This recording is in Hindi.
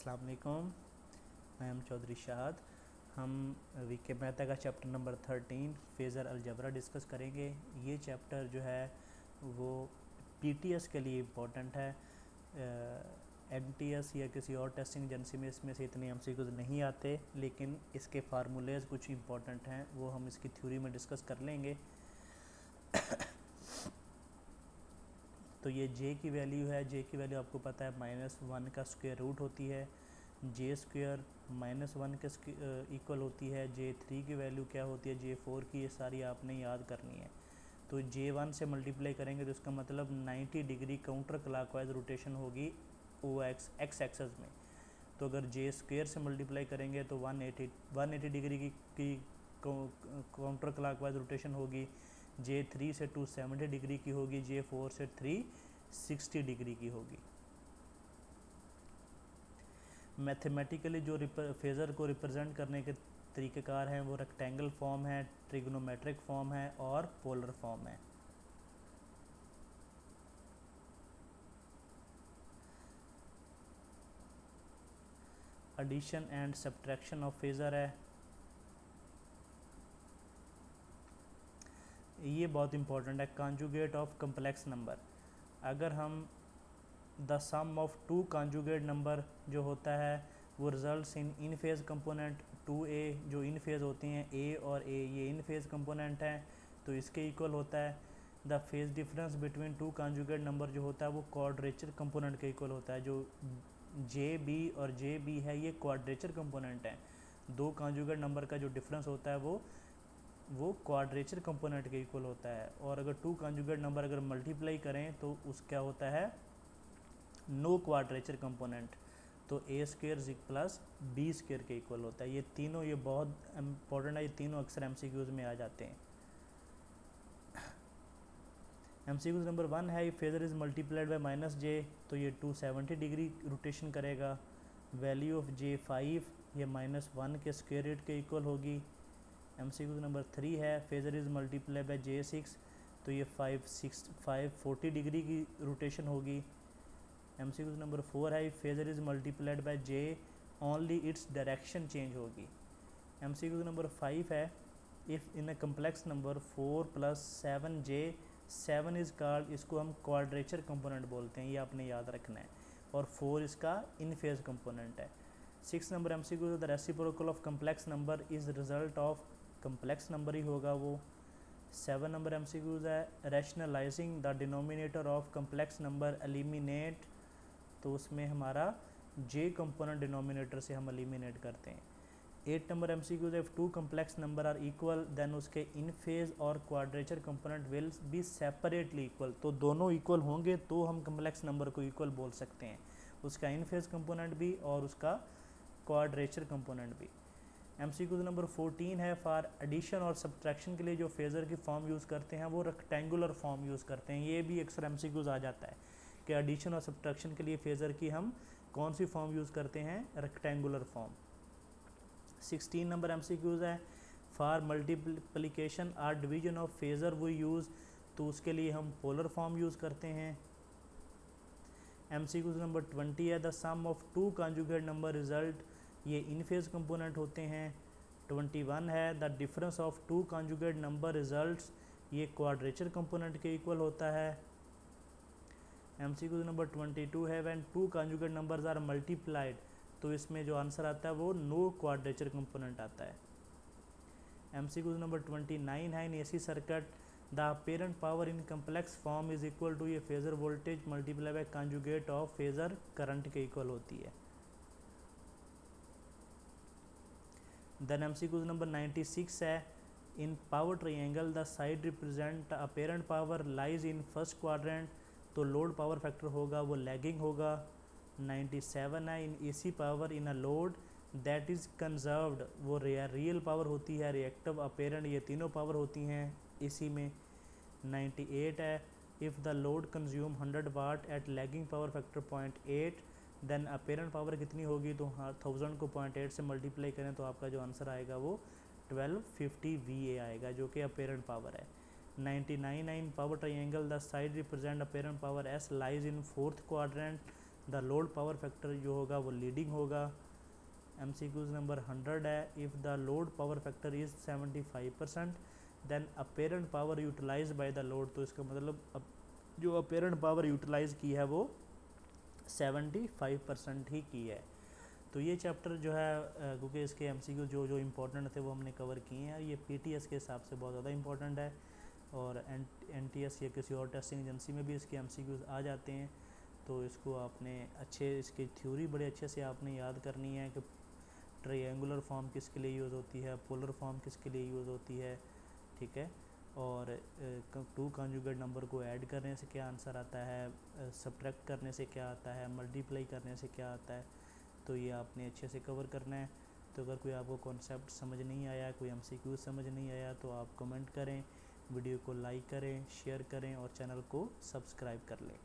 अस्सलाम वालेकुम। I am Chaudhary Shahad. हम वीके मेहता का chapter number 13 phasor algebra discuss करेंगे। ये चैप्टर जो है वो पीटीएस के लिए इम्पोर्टेंट है। एमटीएस या किसी और टेस्टिंग एजेंसी में इसमें से इतने एमसीक्यूज नहीं आते, लेकिन इसके फार्मूलेज़ कुछ इम्पोर्टेंट हैं, वो हम इसकी थ्योरी में डिस्कस कर लेंगे। तो ये जे की वैल्यू है, जे की वैल्यू आपको पता है -1 का स्क्वायर रूट होती है। जे स्क्वायर -1 के इक्वल होती है। J3 की वैल्यू क्या होती है, J4 की, ये सारी आपने याद करनी है। तो J1 से मल्टीप्लाई करेंगे तो इसका मतलब 90 डिग्री काउंटर क्लॉकवाइज रोटेशन होगी एक्स एक्सेस में। तो अगर जे स्क्वायर से मल्टीप्लाई करेंगे तो 180 डिग्री की काउंटर क्लॉकवाइज रोटेशन होगी। J3 से 270 डिग्री की होगी। J4 से 360 डिग्री की होगी। मैथमेटिकली जो फेज़र को रिप्रेजेंट करने के तरीक़ेकार हैं वो रेक्टेंगल फॉर्म है, ट्रिग्नोमेट्रिक फॉर्म है और पोलर फॉर्म है। Addition and subtraction of phasor है, ये बहुत इंपॉर्टेंट है। कॉन्जुगेट ऑफ कम्प्लेक्स नंबर, अगर हम the sum of two conjugate number जो होता है वो results in phase component 2a, जो इन फेज़ होती हैं a और a, ये इन फेज़ कंपोनेंट हैं, तो इसके इक्वल होता है। The phase difference between two conjugate number जो होता है वो क्वाड्रेचर कंपोनेंट के इक्वल होता है। जो JB और JB है ये क्वाड्रेचर कंपोनेंट है। दो कॉन्जुगेट नंबर का जो डिफरेंस होता है वो क्वाड्रेचर कंपोनेंट के इक्वल होता है। और अगर टू कॉन्जुगेट नंबर अगर मल्टीप्लाई करें तो उसका होता है नो क्वाड्रेचर कंपोनेंट, तो a square plus b square के इक्वल होता है। ये तीनों, ये बहुत इंपॉर्टेंट है, ये तीनों अक्सर एमसीक्यूज में आ जाते हैं। एमसीक्यूज नंबर 1 है, phasor is multiplied by -j, तो ये 270 डिग्री रोटेशन करेगा। वैल्यू ऑफ J5 ये -1 के स्क्वायर रूट के इक्वल होगी। एमसीक्यूज नंबर 3 है, phasor is multiplied by J6, तो ये 540 डिग्री की रोटेशन होगी। एमसीक्यूज नंबर 4 है, phasor is multiplied by J, only its direction change होगी। एमसीक्यूज नंबर 5 है, if in a complex number 4 + 7J, 7 is called, इसको हम क्वाड्रेचर कंपोनेंट बोलते हैं, ये आपने याद रखना है। और 4 इसका इन फेज़ कंपोनेंट है। 6 number MCQs, the reciprocal of complex number is result of, complex number ही होगा वो। 7 नंबर एमसीक्यूज है, rationalising the denominator of complex number eliminate, तो उसमें हमारा J कंपोनेंट डिनोमिनेटर से हम एलिमिनेट करते हैं। 8 number MCQs, if two complex number are equal then उसके इन फेज और quadrature component will be separately equal, तो दोनों इक्वल होंगे तो हम कम्प्लेक्स नंबर को इक्वल बोल सकते हैं, उसका इन फेज कंपोनेंट भी और उसका क्वाड्रेचर कंपोनेंट भी। एमसीक्यूज नंबर 14 है, फॉर एडिशन और सब्ट्रैक्शन के लिए जो फेज़र की फॉर्म यूज़ करते हैं वो रेक्टेंगुलर फॉर्म यूज़ करते हैं। ये भी अक्सर एमसीक्यूज आ जाता है कि एडिशन और सब्ट्रैक्शन के लिए फेज़र की हम कौन सी फॉर्म यूज़ करते हैं, रेक्टेंगुलर फॉर्म। 16 नंबर एमसीक्यूज है, फॉर मल्टीप्लिकेशन और डिवीजन ऑफ फेज़र वो यूज़, तो उसके लिए हम पोलर फॉर्म यूज़ करते हैं। एमसीक्यूज नंबर 20 है, the sum of two conjugate number result, ये इन फेज कंपोनेंट होते हैं। 21 है, the difference of two conjugate number results, ये क्वाड्रेचर कंपोनेंट के इक्वल होता है। एमसीक्यूज नंबर 22 है, when two conjugate numbers are multiplied, तो इसमें जो आंसर आता है वो नो क्वाड्रेचर कंपोनेंट आता है। एमसीक्यूज नंबर 29 है, in AC circuit the apparent power in complex form is equal to, ये phasor voltage multiply by conjugate of phasor current के इक्वल होती है। देन एमसीक्यूज नंबर 96 है, in power triangle the side represent apparent power lies in first quadrant, तो लोड पावर फैक्टर होगा वो लैगिंग होगा। 97 है, in AC power in a load that is conserved, वो रियल पावर होती है, रिएक्टिव, अपेरेंट, ये तीनों पावर होती हैं एसी में। 98 है, if the load consume 100 watt at lagging power factor 0.8, then apparent power कितनी होगी, तो 1000 को 0.8 से मल्टीप्लाई करें तो आपका जो आंसर आएगा वो 1250 VA आएगा, जो कि अपेरेंट पावर है। 99 है, in power triangle the side represent apparent power S lies in fourth quadrant, the load power factor जो होगा वो लीडिंग होगा। MCQs नंबर 100 है, if the load power factor is 75% then apparent power utilize by the load. तो इसका मतलब अब जो अपेरेंट पावर यूटिलाइज की है वो 75% ही की है। तो ये चैप्टर जो है क्योंकि इसके MCQ जो जो इम्पोर्टेंट थे वो हमने कवर किए हैं, ये PTS के हिसाब से बहुत ज़्यादा इम्पोर्टेंट है, और NTS या किसी और टेस्टिंग एजेंसी में भी इसके MCQs आ जाते हैं। तो इसको आपने अच्छे, इसकी थ्योरी बड़े अच्छे से आपने याद करनी है कि ट्रायंगुलर फॉर्म किसके लिए यूज़ होती है, पोलर फॉर्म किसके लिए यूज़ होती है, ठीक है। और टू कॉन्जुगेट नंबर को ऐड करने से क्या आंसर आता है, सब्ट्रैक्ट करने से क्या आता है, मल्टीप्लाई करने से क्या आता है, तो ये आपने अच्छे से कवर करना है। तो अगर कोई आपको कॉन्सेप्ट समझ नहीं आया, कोई MCQ समझ नहीं आया, तो आप कमेंट करें, वीडियो को लाइक करें, शेयर करें और चैनल को सब्सक्राइब कर लें।